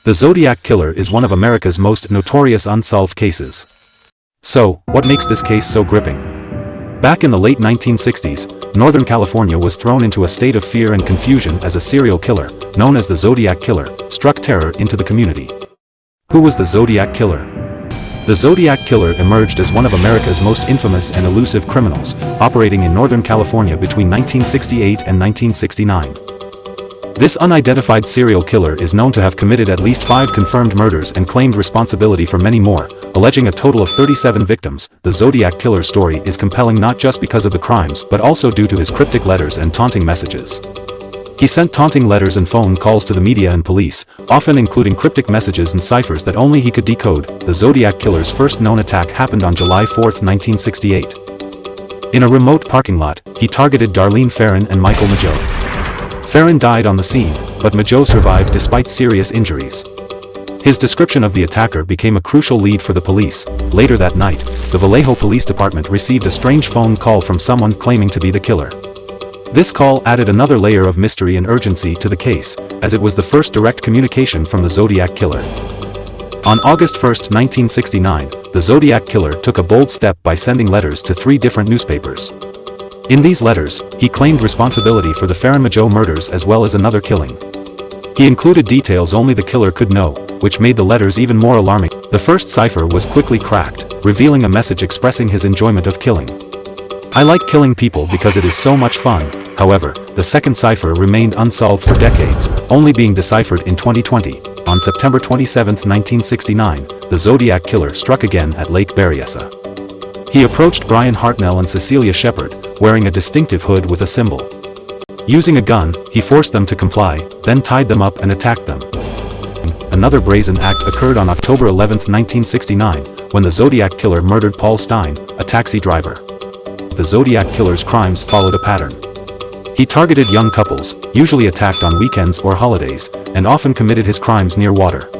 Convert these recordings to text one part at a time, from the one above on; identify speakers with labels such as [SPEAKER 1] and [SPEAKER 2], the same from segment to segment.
[SPEAKER 1] The Zodiac Killer is one of America's most notorious unsolved cases. So, what makes this case so gripping? Back in the late 1960s, Northern California was thrown into a state of fear and confusion as a serial killer, known as the Zodiac Killer, struck terror into the community. Who was the Zodiac Killer? The Zodiac Killer emerged as one of America's most infamous and elusive criminals, operating in Northern California between 1968 and 1969. This unidentified serial killer is known to have committed at least 5 confirmed murders and claimed responsibility for many more, alleging a total of 37 victims. The Zodiac Killer's story is compelling not just because of the crimes but also due to his cryptic letters and taunting messages. He sent taunting letters and phone calls to the media and police, often including cryptic messages and ciphers that only he could decode. The Zodiac Killer's first known attack happened on July 4, 1968. In a remote parking lot, he targeted Darlene Ferrin and Michael Mageau. Ferrin died on the scene, but Mageau survived despite serious injuries. His description of the attacker became a crucial lead for the police. Later that night, the Vallejo Police Department received a strange phone call from someone claiming to be the killer. This call added another layer of mystery and urgency to the case, as it was the first direct communication from the Zodiac Killer. On August 1, 1969, the Zodiac Killer took a bold step by sending letters to 3 different newspapers. In these letters, he claimed responsibility for the Ferrin-Mageau murders as well as another killing. He included details only the killer could know, which made the letters even more alarming. The first cipher was quickly cracked, revealing a message expressing his enjoyment of killing. "I like killing people because it is so much fun." However, the second cipher remained unsolved for decades, only being deciphered in 2020. On September 27, 1969, the Zodiac Killer struck again at Lake Berryessa. He approached Brian Hartnell and Cecilia Shepard, wearing a distinctive hood with a symbol. Using a gun, he forced them to comply, then tied them up and attacked them. Another brazen act occurred on October 11, 1969, when the Zodiac Killer murdered Paul Stein, a taxi driver. The Zodiac Killer's crimes followed a pattern. He targeted young couples, usually attacked on weekends or holidays, and often committed his crimes near water.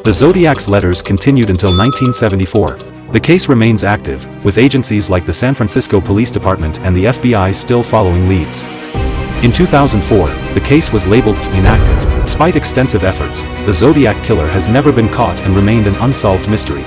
[SPEAKER 1] The Zodiac's letters continued until 1974. The case remains active, with agencies like the San Francisco Police Department and the FBI still following leads. In 2004, the case was labeled inactive. Despite extensive efforts, the Zodiac Killer has never been caught and remained an unsolved mystery.